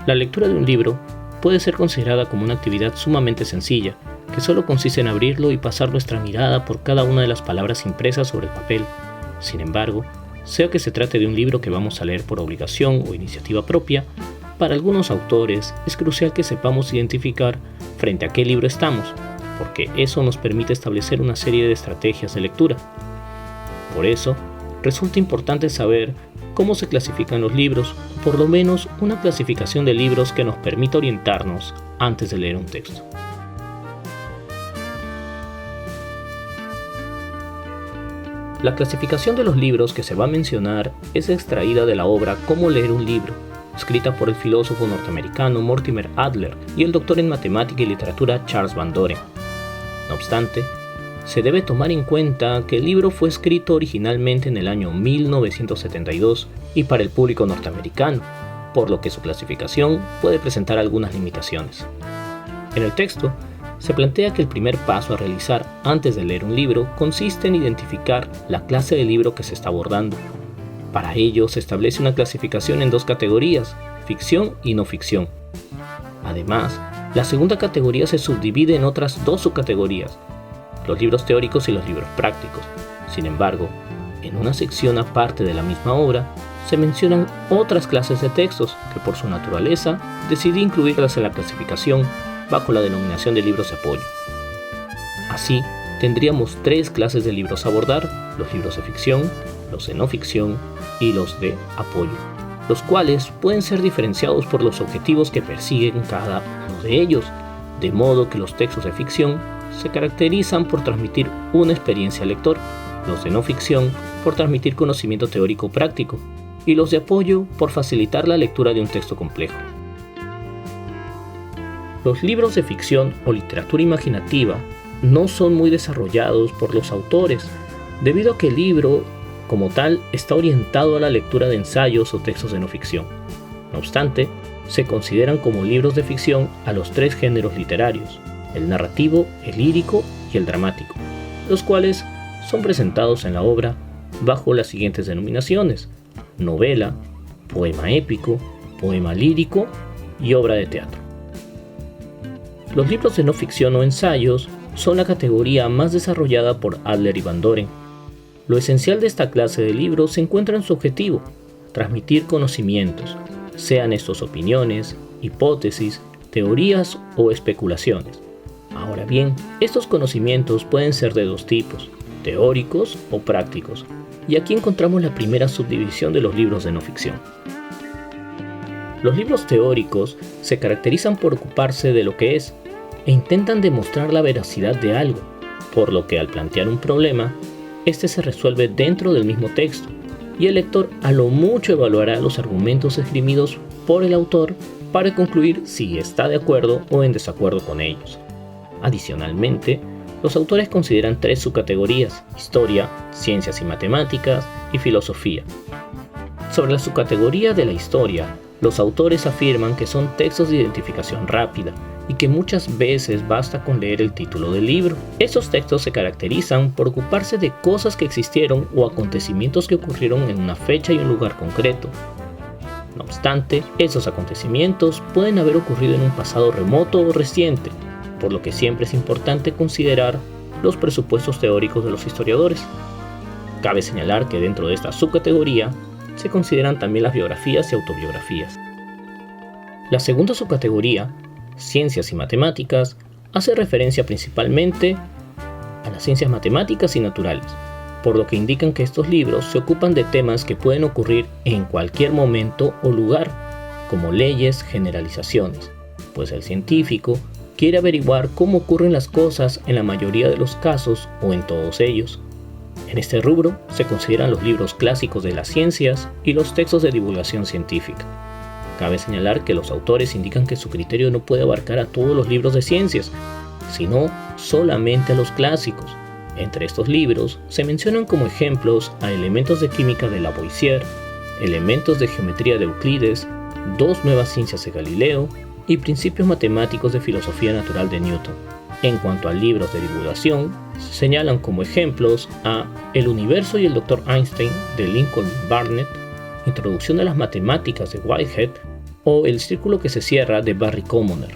La lectura de un libro puede ser considerada como una actividad sumamente sencilla, que solo consiste en abrirlo y pasar nuestra mirada por cada una de las palabras impresas sobre el papel. Sin embargo, sea que se trate de un libro que vamos a leer por obligación o iniciativa propia, para algunos autores es crucial que sepamos identificar frente a qué libro estamos, porque eso nos permite establecer una serie de estrategias de lectura. Por eso, resulta importante saber cómo se clasifican los libros, o por lo menos una clasificación de libros que nos permita orientarnos antes de leer un texto. La clasificación de los libros que se va a mencionar es extraída de la obra Cómo leer un libro, escrita por el filósofo norteamericano Mortimer Adler y el doctor en matemática y literatura Charles Van Doren. No obstante, se debe tomar en cuenta que el libro fue escrito originalmente en el año 1972 y para el público norteamericano, por lo que su clasificación puede presentar algunas limitaciones. En el texto, se plantea que el primer paso a realizar antes de leer un libro consiste en identificar la clase de libro que se está abordando. Para ello se establece una clasificación en dos categorías, ficción y no ficción. Además, la segunda categoría se subdivide en otras dos subcategorías, los libros teóricos y los libros prácticos. Sin embargo, en una sección aparte de la misma obra, se mencionan otras clases de textos que por su naturaleza decidí incluirlas en la clasificación bajo la denominación de libros de apoyo. Así, tendríamos tres clases de libros a abordar: los libros de ficción, los de no ficción y los de apoyo, los cuales pueden ser diferenciados por los objetivos que persiguen cada uno de ellos, de modo que los textos de ficción se caracterizan por transmitir una experiencia al lector, los de no ficción por transmitir conocimiento teórico práctico y los de apoyo por facilitar la lectura de un texto complejo. Los libros de ficción o literatura imaginativa no son muy desarrollados por los autores, debido a que el libro, como tal, está orientado a la lectura de ensayos o textos de no ficción. No obstante, se consideran como libros de ficción a los tres géneros literarios: el narrativo, el lírico y el dramático, los cuales son presentados en la obra bajo las siguientes denominaciones: novela, poema épico, poema lírico y obra de teatro. Los libros de no ficción o ensayos son la categoría más desarrollada por Adler y Van Doren. Lo esencial de esta clase de libros se encuentra en su objetivo: transmitir conocimientos, sean estos opiniones, hipótesis, teorías o especulaciones. Ahora bien, estos conocimientos pueden ser de dos tipos: teóricos o prácticos, y aquí encontramos la primera subdivisión de los libros de no ficción. Los libros teóricos se caracterizan por ocuparse de lo que es e intentan demostrar la veracidad de algo, por lo que al plantear un problema, este se resuelve dentro del mismo texto, y el lector a lo mucho evaluará los argumentos esgrimidos por el autor para concluir si está de acuerdo o en desacuerdo con ellos. Adicionalmente, los autores consideran tres subcategorías: historia, ciencias y matemáticas y filosofía. Sobre la subcategoría de la historia, los autores afirman que son textos de identificación rápida y que muchas veces basta con leer el título del libro. Estos textos se caracterizan por ocuparse de cosas que existieron o acontecimientos que ocurrieron en una fecha y un lugar concreto. No obstante, esos acontecimientos pueden haber ocurrido en un pasado remoto o reciente, por lo que siempre es importante considerar los presupuestos teóricos de los historiadores. Cabe señalar que dentro de esta subcategoría se consideran también las biografías y autobiografías. La segunda subcategoría, ciencias y matemáticas, hace referencia principalmente a las ciencias matemáticas y naturales, por lo que indican que estos libros se ocupan de temas que pueden ocurrir en cualquier momento o lugar, como leyes, generalizaciones, pues el científico quiere averiguar cómo ocurren las cosas en la mayoría de los casos o en todos ellos. En este rubro se consideran los libros clásicos de las ciencias y los textos de divulgación científica. Cabe señalar que los autores indican que su criterio no puede abarcar a todos los libros de ciencias, sino solamente a los clásicos. Entre estos libros se mencionan como ejemplos a Elementos de química de Lavoisier, Elementos de geometría de Euclides, Dos nuevas ciencias de Galileo y Principios matemáticos de filosofía natural de Newton. En cuanto a libros de divulgación, se señalan como ejemplos a El universo y el Dr. Einstein de Lincoln Barnett, Introducción a las matemáticas de Whitehead o El círculo que se cierra de Barry Commoner.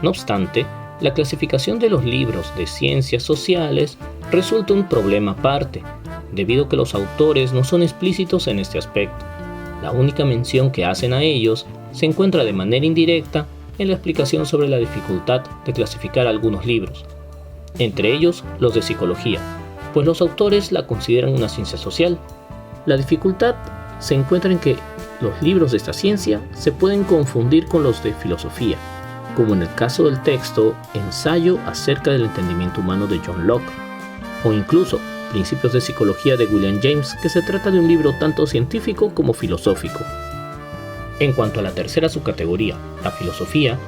No obstante, la clasificación de los libros de ciencias sociales resulta un problema aparte, debido a que los autores no son explícitos en este aspecto. La única mención que hacen a ellos se encuentra de manera indirecta en la explicación sobre la dificultad de clasificar algunos libros, entre ellos los de psicología, pues los autores la consideran una ciencia social. La dificultad se encuentra en que los libros de esta ciencia se pueden confundir con los de filosofía, como en el caso del texto Ensayo acerca del entendimiento humano de John Locke, o incluso Principios de Psicología de William James, que se trata de un libro tanto científico como filosófico. En cuanto a la tercera subcategoría, la filosofía,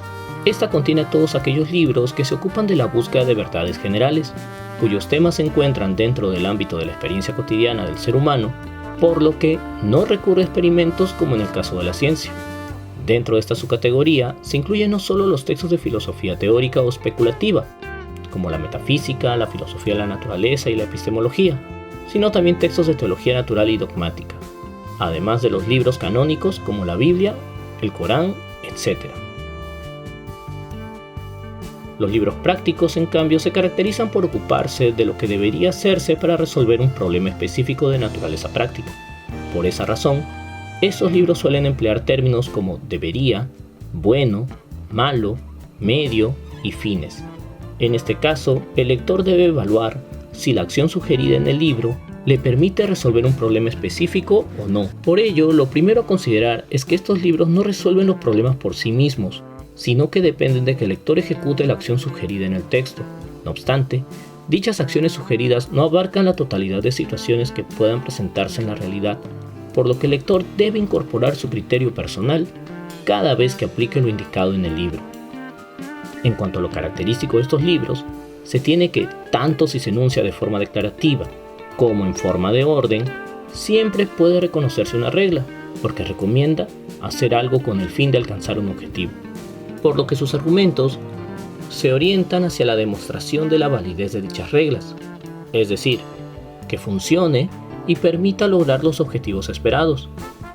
esta contiene a todos aquellos libros que se ocupan de la búsqueda de verdades generales, cuyos temas se encuentran dentro del ámbito de la experiencia cotidiana del ser humano, por lo que no recurre a experimentos como en el caso de la ciencia. Dentro de esta subcategoría se incluyen no solo los textos de filosofía teórica o especulativa, como la metafísica, la filosofía de la naturaleza y la epistemología, sino también textos de teología natural y dogmática, además de los libros canónicos como la Biblia, el Corán, etc. Los libros prácticos, en cambio, se caracterizan por ocuparse de lo que debería hacerse para resolver un problema específico de naturaleza práctica. Por esa razón, estos libros suelen emplear términos como debería, bueno, malo, medio y fines. En este caso, el lector debe evaluar si la acción sugerida en el libro le permite resolver un problema específico o no. Por ello, lo primero a considerar es que estos libros no resuelven los problemas por sí mismos, sino que dependen de que el lector ejecute la acción sugerida en el texto. No obstante, dichas acciones sugeridas no abarcan la totalidad de situaciones que puedan presentarse en la realidad, por lo que el lector debe incorporar su criterio personal cada vez que aplique lo indicado en el libro. En cuanto a lo característico de estos libros, se tiene que, tanto si se enuncia de forma declarativa como en forma de orden, siempre puede reconocerse una regla, porque recomienda hacer algo con el fin de alcanzar un objetivo, por lo que sus argumentos se orientan hacia la demostración de la validez de dichas reglas, es decir, que funcione y permita lograr los objetivos esperados.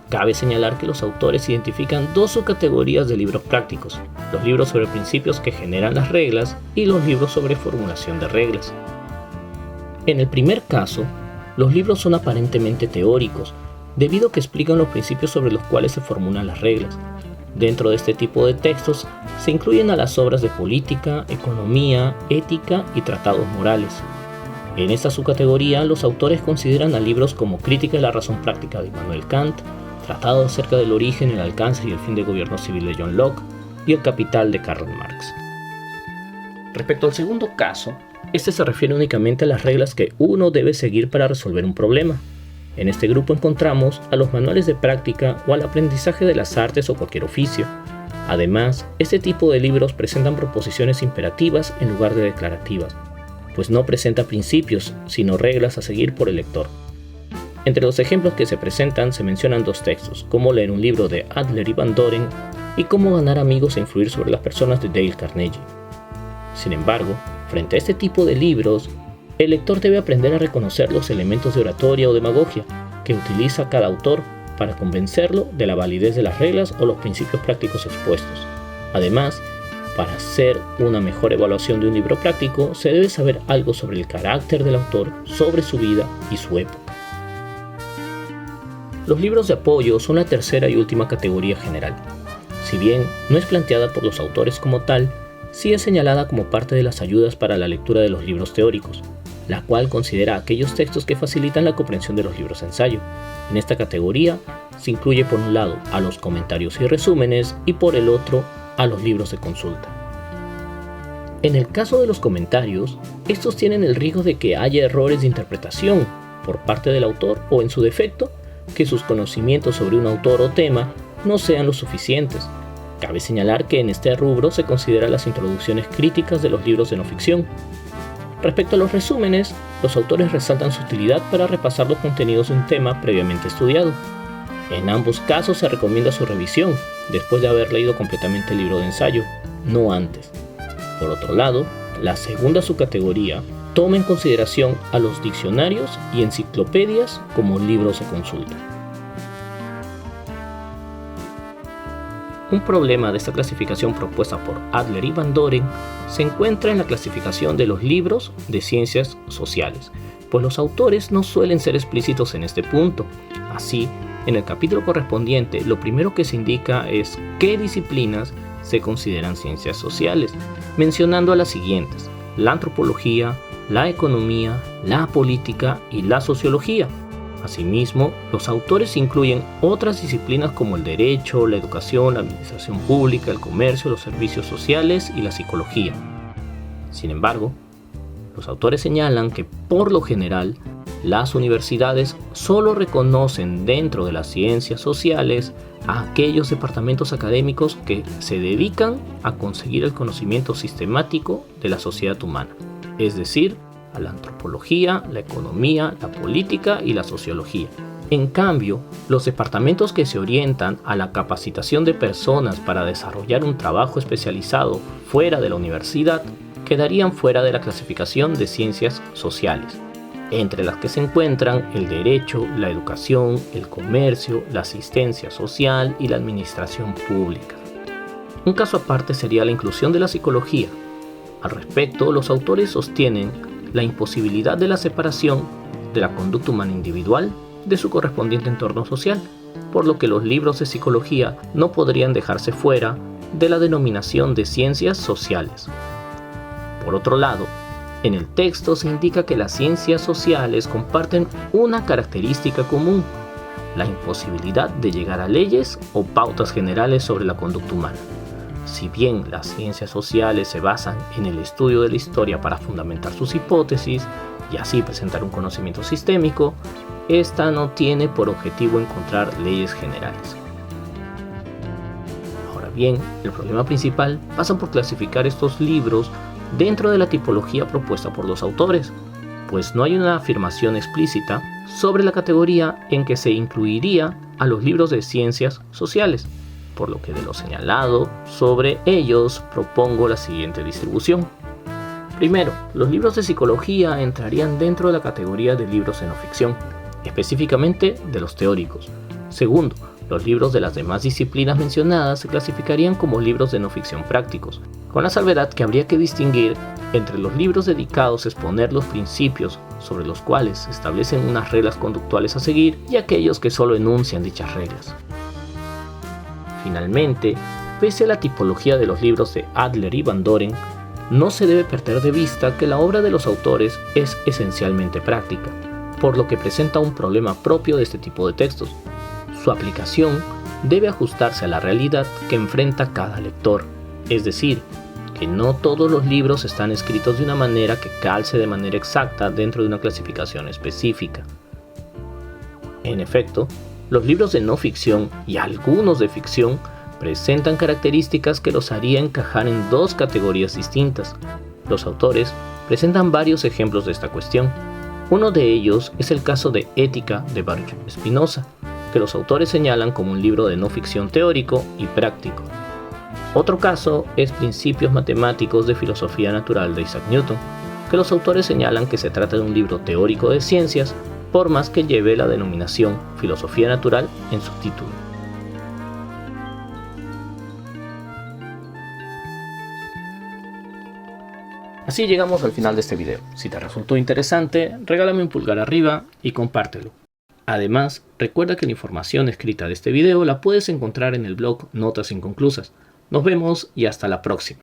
Cabe señalar que los autores identifican dos subcategorías de libros prácticos: los libros sobre principios que generan las reglas y los libros sobre formulación de reglas. En el primer caso, los libros son aparentemente teóricos, debido a que explican los principios sobre los cuales se formulan las reglas. Dentro de este tipo de textos se incluyen a las obras de política, economía, ética y tratados morales. En esta subcategoría, los autores consideran a libros como Crítica de la razón práctica de Immanuel Kant, Tratado acerca del origen, el alcance y el fin del gobierno civil de John Locke y El Capital de Karl Marx. Respecto al segundo caso, este se refiere únicamente a las reglas que uno debe seguir para resolver un problema. En este grupo encontramos a los manuales de práctica o al aprendizaje de las artes o cualquier oficio. Además, este tipo de libros presentan proposiciones imperativas en lugar de declarativas, pues no presenta principios, sino reglas a seguir por el lector. Entre los ejemplos que se presentan se mencionan dos textos: Cómo leer un libro de Adler y Van Doren y Cómo ganar amigos e influir sobre las personas de Dale Carnegie. Sin embargo, frente a este tipo de libros, el lector debe aprender a reconocer los elementos de oratoria o demagogia que utiliza cada autor para convencerlo de la validez de las reglas o los principios prácticos expuestos. Además, para hacer una mejor evaluación de un libro práctico, se debe saber algo sobre el carácter del autor, sobre su vida y su época. Los libros de apoyo son la tercera y última categoría general. Si bien no es planteada por los autores como tal, sí es señalada como parte de las ayudas para la lectura de los libros teóricos, la cual considera aquellos textos que facilitan la comprensión de los libros de ensayo. En esta categoría se incluye por un lado a los comentarios y resúmenes y por el otro a los libros de consulta. En el caso de los comentarios, estos tienen el riesgo de que haya errores de interpretación por parte del autor o, en su defecto, que sus conocimientos sobre un autor o tema no sean lo suficientes. Cabe señalar que en este rubro se consideran las introducciones críticas de los libros de no ficción. Respecto a los resúmenes, los autores resaltan su utilidad para repasar los contenidos de un tema previamente estudiado. En ambos casos se recomienda su revisión después de haber leído completamente el libro de ensayo, no antes. Por otro lado, la segunda subcategoría toma en consideración a los diccionarios y enciclopedias como libros de consulta. Un problema de esta clasificación propuesta por Adler y Van Doren se encuentra en la clasificación de los libros de ciencias sociales, pues los autores no suelen ser explícitos en este punto. Así, en el capítulo correspondiente, lo primero que se indica es qué disciplinas se consideran ciencias sociales, mencionando a las siguientes: la antropología, la economía, la política y la sociología. Asimismo, los autores incluyen otras disciplinas como el derecho, la educación, la administración pública, el comercio, los servicios sociales y la psicología. Sin embargo, los autores señalan que, por lo general, las universidades solo reconocen dentro de las ciencias sociales a aquellos departamentos académicos que se dedican a conseguir el conocimiento sistemático de la sociedad humana, es decir, a la antropología, la economía, la política y la sociología. En cambio, los departamentos que se orientan a la capacitación de personas para desarrollar un trabajo especializado fuera de la universidad quedarían fuera de la clasificación de ciencias sociales, entre las que se encuentran el derecho, la educación, el comercio, la asistencia social y la administración pública. Un caso aparte sería la inclusión de la psicología. Al respecto, los autores sostienen la imposibilidad de la separación de la conducta humana individual de su correspondiente entorno social, por lo que los libros de psicología no podrían dejarse fuera de la denominación de ciencias sociales. Por otro lado, en el texto se indica que las ciencias sociales comparten una característica común: la imposibilidad de llegar a leyes o pautas generales sobre la conducta humana. Si bien las ciencias sociales se basan en el estudio de la historia para fundamentar sus hipótesis y así presentar un conocimiento sistémico, esta no tiene por objetivo encontrar leyes generales. Ahora bien, el problema principal pasa por clasificar estos libros dentro de la tipología propuesta por los autores, pues no hay una afirmación explícita sobre la categoría en que se incluiría a los libros de ciencias sociales, por lo que de lo señalado sobre ellos propongo la siguiente distribución. Primero, los libros de psicología entrarían dentro de la categoría de libros de no ficción, específicamente de los teóricos. Segundo, los libros de las demás disciplinas mencionadas se clasificarían como libros de no ficción prácticos, con la salvedad que habría que distinguir entre los libros dedicados a exponer los principios sobre los cuales se establecen unas reglas conductuales a seguir y aquellos que solo enuncian dichas reglas. Finalmente, pese a la tipología de los libros de Adler y Van Doren, no se debe perder de vista que la obra de los autores es esencialmente práctica, por lo que presenta un problema propio de este tipo de textos. Su aplicación debe ajustarse a la realidad que enfrenta cada lector, es decir, que no todos los libros están escritos de una manera que calce de manera exacta dentro de una clasificación específica. En efecto, los libros de no ficción y algunos de ficción presentan características que los haría encajar en dos categorías distintas. Los autores presentan varios ejemplos de esta cuestión. Uno de ellos es el caso de Ética de Baruch Spinoza, que los autores señalan como un libro de no ficción teórico y práctico. Otro caso es Principios matemáticos de filosofía natural de Isaac Newton, que los autores señalan que se trata de un libro teórico de ciencias, por más que lleve la denominación filosofía natural en su título. Así llegamos al final de este video. Si te resultó interesante, regálame un pulgar arriba y compártelo. Además, recuerda que la información escrita de este video la puedes encontrar en el blog Notas Inconclusas. Nos vemos y hasta la próxima.